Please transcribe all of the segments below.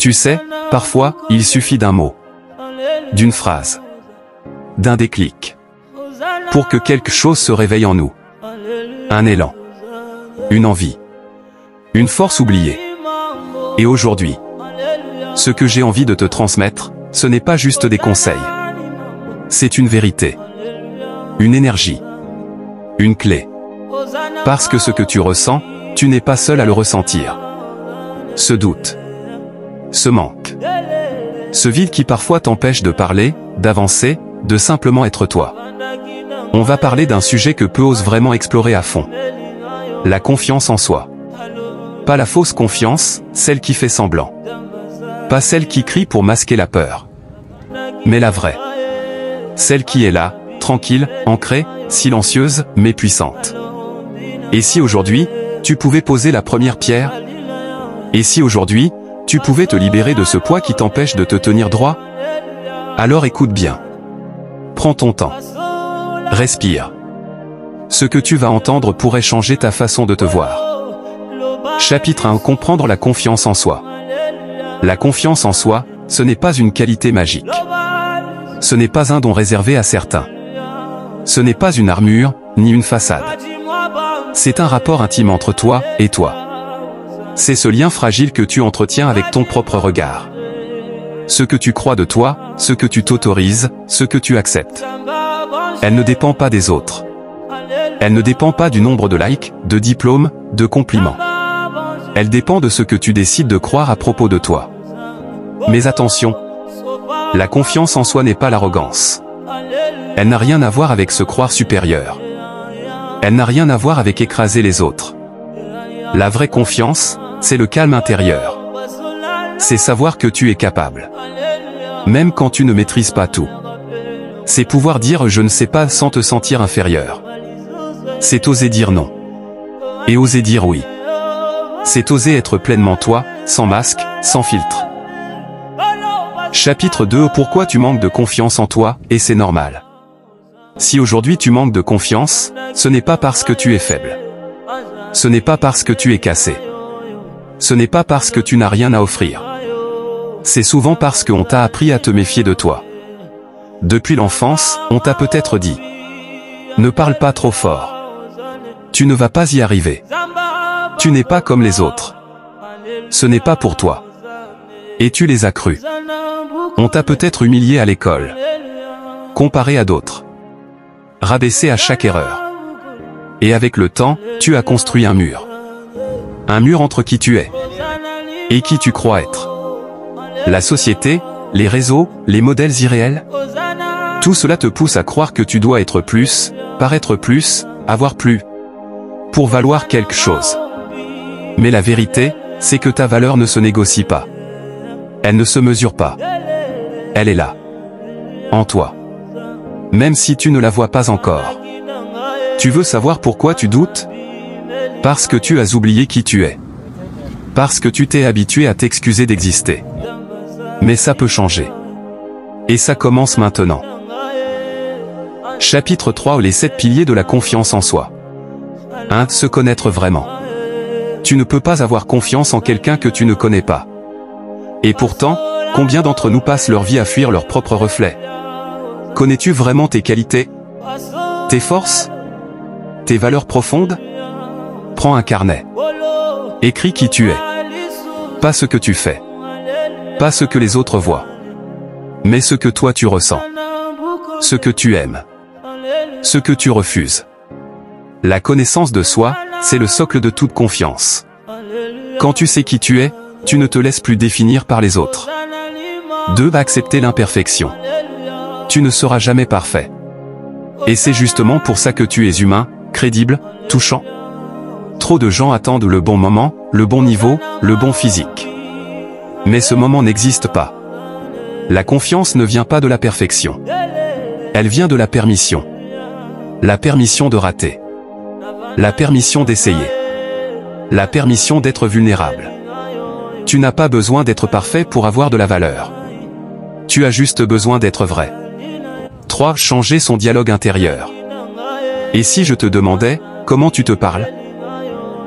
Tu sais, parfois, il suffit d'un mot, d'une phrase, d'un déclic, pour que quelque chose se réveille en nous. Un élan, une envie, une force oubliée. Et aujourd'hui, ce que j'ai envie de te transmettre, ce n'est pas juste des conseils. C'est une vérité, une énergie, une clé. Parce que ce que tu ressens, tu n'es pas seul à le ressentir. Ce doute, ce manque, ce vide qui parfois t'empêche de parler, d'avancer, de simplement être toi. On va parler d'un sujet que peu osent vraiment explorer à fond. La confiance en soi. Pas la fausse confiance, celle qui fait semblant. Pas celle qui crie pour masquer la peur. Mais la vraie. Celle qui est là, tranquille, ancrée, silencieuse, mais puissante. Et si aujourd'hui, tu pouvais poser la première pierre? Et si aujourd'hui, tu pouvais te libérer de ce poids qui t'empêche de te tenir droit? Alors écoute bien. Prends ton temps. Respire. Ce que tu vas entendre pourrait changer ta façon de te voir. Chapitre 1. Comprendre la confiance en soi. La confiance en soi, ce n'est pas une qualité magique. Ce n'est pas un don réservé à certains. Ce n'est pas une armure, ni une façade. C'est un rapport intime entre toi et toi. C'est ce lien fragile que tu entretiens avec ton propre regard. Ce que tu crois de toi, ce que tu t'autorises, ce que tu acceptes. Elle ne dépend pas des autres. Elle ne dépend pas du nombre de likes, de diplômes, de compliments. Elle dépend de ce que tu décides de croire à propos de toi. Mais attention, la confiance en soi n'est pas l'arrogance. Elle n'a rien à voir avec se croire supérieur. Elle n'a rien à voir avec écraser les autres. La vraie confiance, c'est le calme intérieur. C'est savoir que tu es capable. Même quand tu ne maîtrises pas tout. C'est pouvoir dire je ne sais pas sans te sentir inférieur. C'est oser dire non. Et oser dire oui. C'est oser être pleinement toi, sans masque, sans filtre. Chapitre 2. Pourquoi tu manques de confiance en toi, et c'est normal. Si aujourd'hui tu manques de confiance, ce n'est pas parce que tu es faible. Ce n'est pas parce que tu es cassé. Ce n'est pas parce que tu n'as rien à offrir. C'est souvent parce qu'on t'a appris à te méfier de toi. Depuis l'enfance, on t'a peut-être dit « Ne parle pas trop fort. Tu ne vas pas y arriver. Tu n'es pas comme les autres. Ce n'est pas pour toi. » Et tu les as crus. On t'a peut-être humilié à l'école. Comparé à d'autres. Rabaissé à chaque erreur. Et avec le temps, tu as construit un mur. Un mur entre qui tu es et qui tu crois être. La société, les réseaux, les modèles irréels. Tout cela te pousse à croire que tu dois être plus, paraître plus, avoir plus. Pour valoir quelque chose. Mais la vérité, c'est que ta valeur ne se négocie pas. Elle ne se mesure pas. Elle est là. En toi. Même si tu ne la vois pas encore. Tu veux savoir pourquoi tu doutes? Parce que tu as oublié qui tu es. Parce que tu t'es habitué à t'excuser d'exister. Mais ça peut changer. Et ça commence maintenant. Chapitre 3. Les 7 piliers de la confiance en soi. 1. Se connaître vraiment. Tu ne peux pas avoir confiance en quelqu'un que tu ne connais pas. Et pourtant, combien d'entre nous passent leur vie à fuir leur propre reflet? Connais-tu vraiment tes qualités? Tes forces? Tes valeurs profondes? Prends un carnet. Écris qui tu es. Pas ce que tu fais. Pas ce que les autres voient. Mais ce que toi tu ressens. Ce que tu aimes. Ce que tu refuses. La connaissance de soi, c'est le socle de toute confiance. Quand tu sais qui tu es, tu ne te laisses plus définir par les autres. 2. Accepter l'imperfection. Tu ne seras jamais parfait. Et c'est justement pour ça que tu es humain, crédible, touchant. Trop de gens attendent le bon moment, le bon niveau, le bon physique. Mais ce moment n'existe pas. La confiance ne vient pas de la perfection. Elle vient de la permission. La permission de rater. La permission d'essayer. La permission d'être vulnérable. Tu n'as pas besoin d'être parfait pour avoir de la valeur. Tu as juste besoin d'être vrai. 3. Changer son dialogue intérieur. Et si je te demandais, comment tu te parles?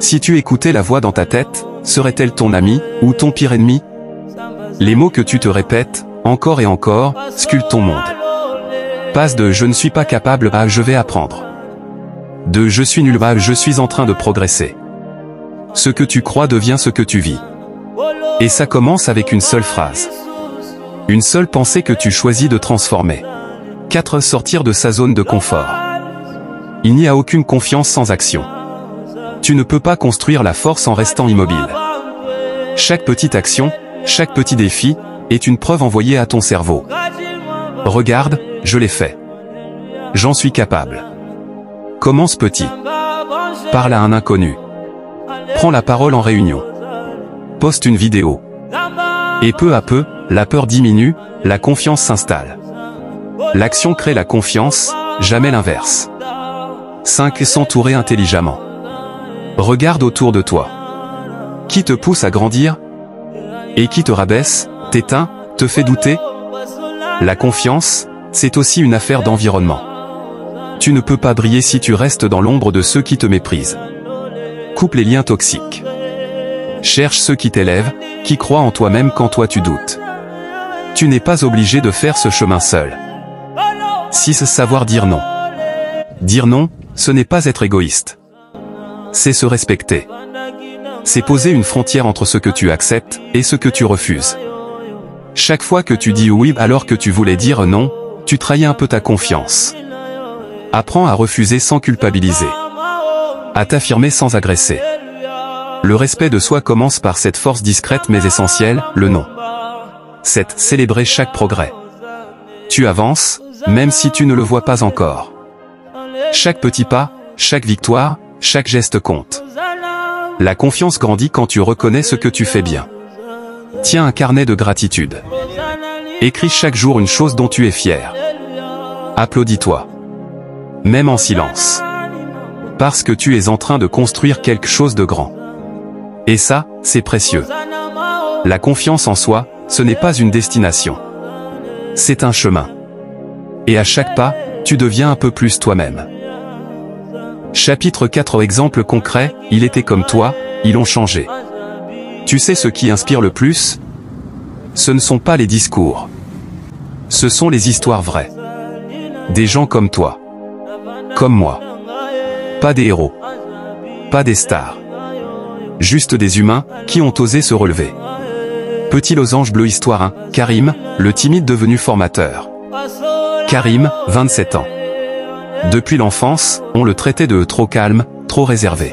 Si tu écoutais la voix dans ta tête, serait-elle ton ami, ou ton pire ennemi? Les mots que tu te répètes, encore et encore, sculptent ton monde. Passe de « je ne suis pas capable » à « je vais apprendre ». De « je suis nul » à « je suis en train de progresser ». Ce que tu crois devient ce que tu vis. Et ça commence avec une seule phrase. Une seule pensée que tu choisis de transformer. 4. Sortir de sa zone de confort. Il n'y a aucune confiance sans action. Tu ne peux pas construire la force en restant immobile. Chaque petite action, chaque petit défi, est une preuve envoyée à ton cerveau. Regarde, je l'ai fait. J'en suis capable. Commence petit. Parle à un inconnu. Prends la parole en réunion. Poste une vidéo. Et peu à peu, la peur diminue, la confiance s'installe. L'action crée la confiance, jamais l'inverse. 5. S'entourer intelligemment. Regarde autour de toi. Qui te pousse à grandir? Et qui te rabaisse, t'éteint, te fait douter? La confiance, c'est aussi une affaire d'environnement. Tu ne peux pas briller si tu restes dans l'ombre de ceux qui te méprisent. Coupe les liens toxiques. Cherche ceux qui t'élèvent, qui croient en toi-même quand toi tu doutes. Tu n'es pas obligé de faire ce chemin seul. 6. Savoir dire non. Dire non, ce n'est pas être égoïste. C'est se respecter. C'est poser une frontière entre ce que tu acceptes et ce que tu refuses. Chaque fois que tu dis oui alors que tu voulais dire non, tu trahis un peu ta confiance. Apprends à refuser sans culpabiliser. À t'affirmer sans agresser. Le respect de soi commence par cette force discrète mais essentielle, le non. 7. Célébrer chaque progrès. Tu avances, même si tu ne le vois pas encore. Chaque petit pas, chaque victoire, chaque geste compte. La confiance grandit quand tu reconnais ce que tu fais bien. Tiens un carnet de gratitude. Écris chaque jour une chose dont tu es fier. Applaudis-toi. Même en silence. Parce que tu es en train de construire quelque chose de grand. Et ça, c'est précieux. La confiance en soi, ce n'est pas une destination. C'est un chemin. Et à chaque pas, tu deviens un peu plus toi-même. Chapitre 4. Exemple concret, il était comme toi, ils ont changé. Tu sais ce qui inspire le plus? Ce ne sont pas les discours. Ce sont les histoires vraies. Des gens comme toi. Comme moi. Pas des héros. Pas des stars. Juste des humains, qui ont osé se relever. Petit losange bleu histoire 1, Karim, le timide devenu formateur. Karim, 27 ans. Depuis l'enfance, on le traitait de trop calme, trop réservé.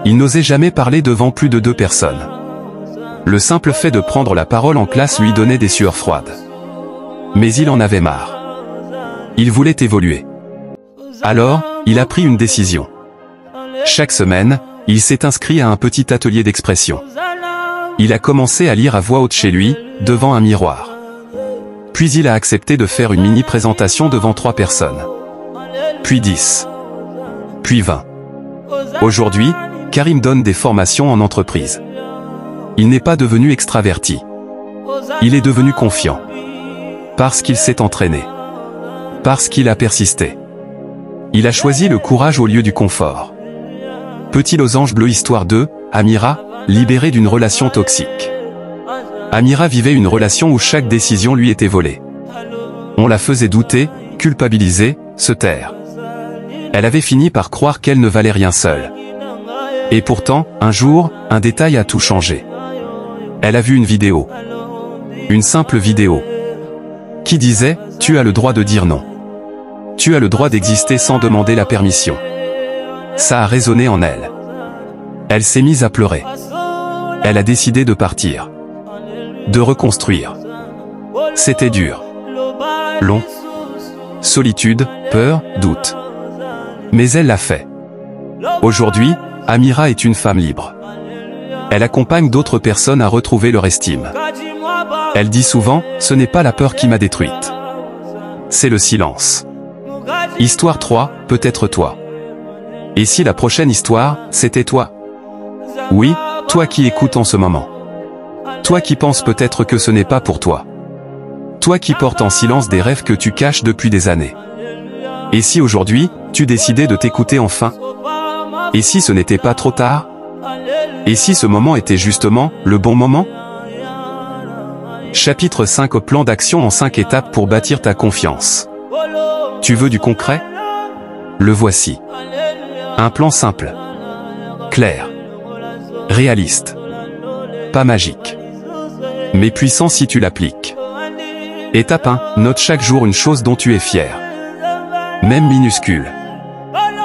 Il n'osait jamais parler devant plus de 2 personnes. Le simple fait de prendre la parole en classe lui donnait des sueurs froides. Mais il en avait marre. Il voulait évoluer. Alors, il a pris une décision. Chaque semaine, il s'est inscrit à un petit atelier d'expression. Il a commencé à lire à voix haute chez lui, devant un miroir. Puis il a accepté de faire une mini-présentation devant 3 personnes. Puis 10. Puis 20. Aujourd'hui, Karim donne des formations en entreprise. Il n'est pas devenu extraverti. Il est devenu confiant. Parce qu'il s'est entraîné. Parce qu'il a persisté. Il a choisi le courage au lieu du confort. Petit losange bleu histoire 2, Amira, libérée d'une relation toxique. Amira vivait une relation où chaque décision lui était volée. On la faisait douter, culpabiliser, se taire. Elle avait fini par croire qu'elle ne valait rien seule. Et pourtant, un jour, un détail a tout changé. Elle a vu une vidéo. Une simple vidéo. Qui disait, tu as le droit de dire non. Tu as le droit d'exister sans demander la permission. Ça a résonné en elle. Elle s'est mise à pleurer. Elle a décidé de partir. De reconstruire. C'était dur. Long. Solitude, peur, doute. Mais elle l'a fait. Aujourd'hui, Amira est une femme libre. Elle accompagne d'autres personnes à retrouver leur estime. Elle dit souvent, ce n'est pas la peur qui m'a détruite. C'est le silence. Histoire 3, peut-être toi. Et si la prochaine histoire, c'était toi? Oui, toi qui écoutes en ce moment. Toi qui penses peut-être que ce n'est pas pour toi. Toi qui portes en silence des rêves que tu caches depuis des années. Et si aujourd'hui, tu décidais de t'écouter enfin? Et si ce n'était pas trop tard? Et si ce moment était justement le bon moment? Chapitre 5 Plan d'action en 5 étapes pour bâtir ta confiance. Tu veux du concret? Le voici. Un plan simple, clair, réaliste, pas magique, mais puissant si tu l'appliques. Étape 1. Note chaque jour une chose dont tu es fier. Même minuscule.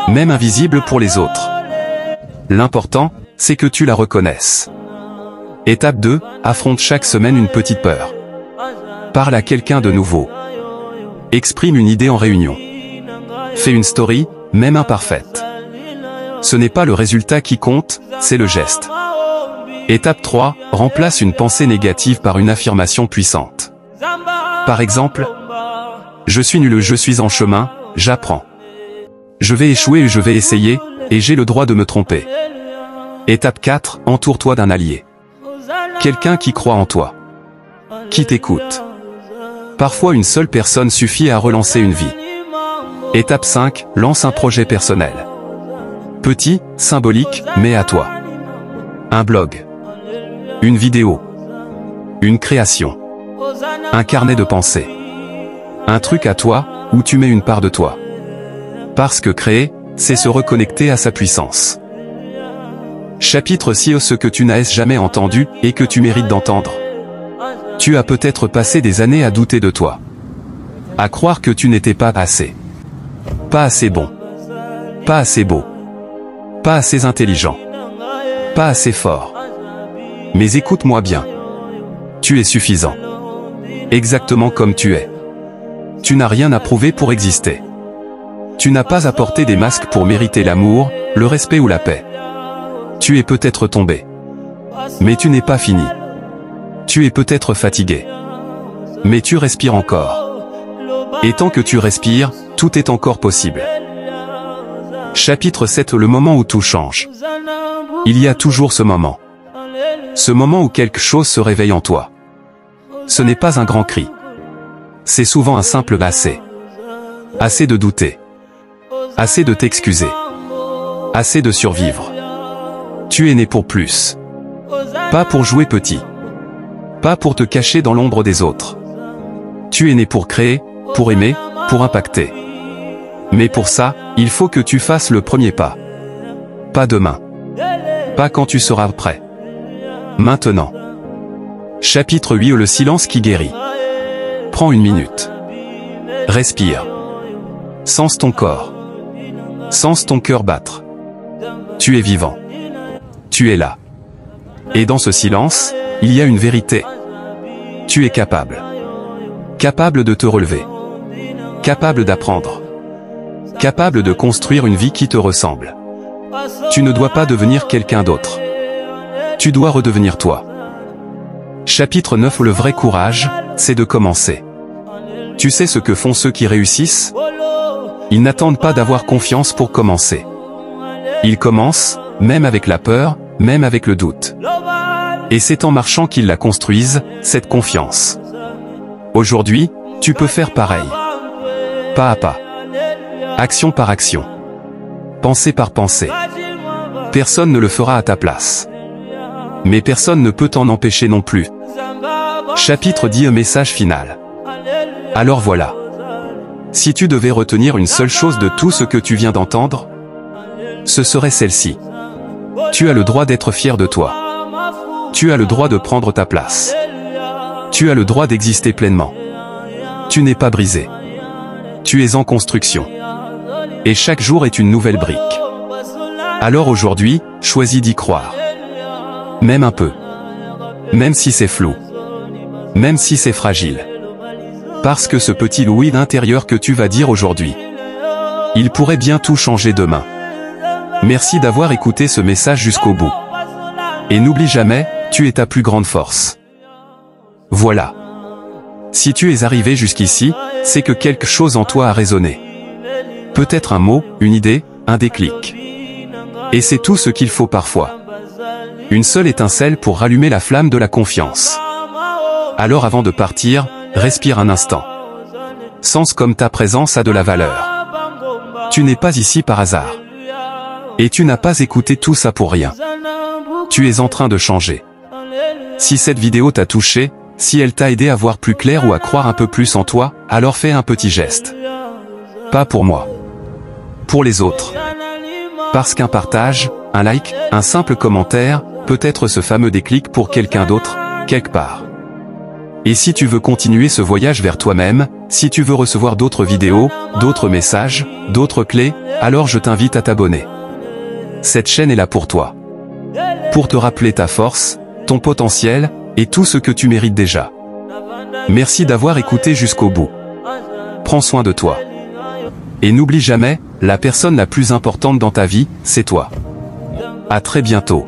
Même invisible pour les autres. L'important, c'est que tu la reconnaisses. Étape 2. Affronte chaque semaine une petite peur. Parle à quelqu'un de nouveau. Exprime une idée en réunion. Fais une story, même imparfaite. Ce n'est pas le résultat qui compte, c'est le geste. Étape 3. Remplace une pensée négative par une affirmation puissante. Par exemple, je suis nul, je suis en chemin, j'apprends. Je vais échouer, je vais essayer, et j'ai le droit de me tromper. Étape 4. Entoure-toi d'un allié. Quelqu'un qui croit en toi. Qui t'écoute. Parfois une seule personne suffit à relancer une vie. Étape 5. Lance un projet personnel. Petit, symbolique, mais à toi. Un blog. Une vidéo. Une création. Un carnet de pensées. Un truc à toi, où tu mets une part de toi. Parce que créer, c'est se reconnecter à sa puissance. Chapitre 6 Ce que tu n'as jamais entendu, et que tu mérites d'entendre. Tu as peut-être passé des années à douter de toi. À croire que tu n'étais pas assez. Pas assez bon. Pas assez beau. Pas assez intelligent. Pas assez fort. Mais écoute-moi bien. Tu es suffisant. Exactement comme tu es. Tu n'as rien à prouver pour exister. Tu n'as pas à porter des masques pour mériter l'amour, le respect ou la paix. Tu es peut-être tombé. Mais tu n'es pas fini. Tu es peut-être fatigué. Mais tu respires encore. Et tant que tu respires, tout est encore possible. Chapitre 7 Le moment où tout change. Il y a toujours ce moment. Ce moment où quelque chose se réveille en toi. Ce n'est pas un grand cri. C'est souvent un simple assez. Assez de douter. Assez de t'excuser. Assez de survivre. Tu es né pour plus. Pas pour jouer petit. Pas pour te cacher dans l'ombre des autres. Tu es né pour créer, pour aimer, pour impacter. Mais pour ça, il faut que tu fasses le premier pas. Pas demain. Pas quand tu seras prêt. Maintenant. Chapitre 8 Le silence qui guérit. Prends une minute. Respire. Sens ton corps. Sens ton cœur battre. Tu es vivant. Tu es là. Et dans ce silence, il y a une vérité. Tu es capable. Capable de te relever. Capable d'apprendre. Capable de construire une vie qui te ressemble. Tu ne dois pas devenir quelqu'un d'autre. Tu dois redevenir toi. Chapitre 9 Le vrai courage, c'est de commencer. Tu sais ce que font ceux qui réussissent? Ils n'attendent pas d'avoir confiance pour commencer. Ils commencent, même avec la peur, même avec le doute. Et c'est en marchant qu'ils la construisent, cette confiance. Aujourd'hui, tu peux faire pareil. Pas à pas. Action par action. Pensée par pensée. Personne ne le fera à ta place. Mais personne ne peut t'en empêcher non plus. Chapitre 10 Message final. Alors voilà. Si tu devais retenir une seule chose de tout ce que tu viens d'entendre, ce serait celle-ci. Tu as le droit d'être fier de toi. Tu as le droit de prendre ta place. Tu as le droit d'exister pleinement. Tu n'es pas brisé. Tu es en construction. Et chaque jour est une nouvelle brique. Alors aujourd'hui, choisis d'y croire. Même un peu. Même si c'est flou. Même si c'est fragile. Parce que ce petit Louis intérieur que tu vas dire aujourd'hui, il pourrait bien tout changer demain. Merci d'avoir écouté ce message jusqu'au bout. Et n'oublie jamais, tu es ta plus grande force. Voilà. Si tu es arrivé jusqu'ici, c'est que quelque chose en toi a résonné. Peut-être un mot, une idée, un déclic. Et c'est tout ce qu'il faut parfois. Une seule étincelle pour rallumer la flamme de la confiance. Alors avant de partir, respire un instant. Sens comme ta présence a de la valeur. Tu n'es pas ici par hasard. Et tu n'as pas écouté tout ça pour rien. Tu es en train de changer. Si cette vidéo t'a touché, Si elle t'a aidé à voir plus clair ou à croire un peu plus en toi, alors fais un petit geste. Pas pour moi. Pour les autres. Parce qu'un partage, un like, un simple commentaire, peut être ce fameux déclic pour quelqu'un d'autre, quelque part. Et si tu veux continuer ce voyage vers toi-même, si tu veux recevoir d'autres vidéos, d'autres messages, d'autres clés, alors je t'invite à t'abonner. Cette chaîne est là pour toi. Pour te rappeler ta force, ton potentiel, et tout ce que tu mérites déjà. Merci d'avoir écouté jusqu'au bout. Prends soin de toi. Et n'oublie jamais, la personne la plus importante dans ta vie, c'est toi. À très bientôt.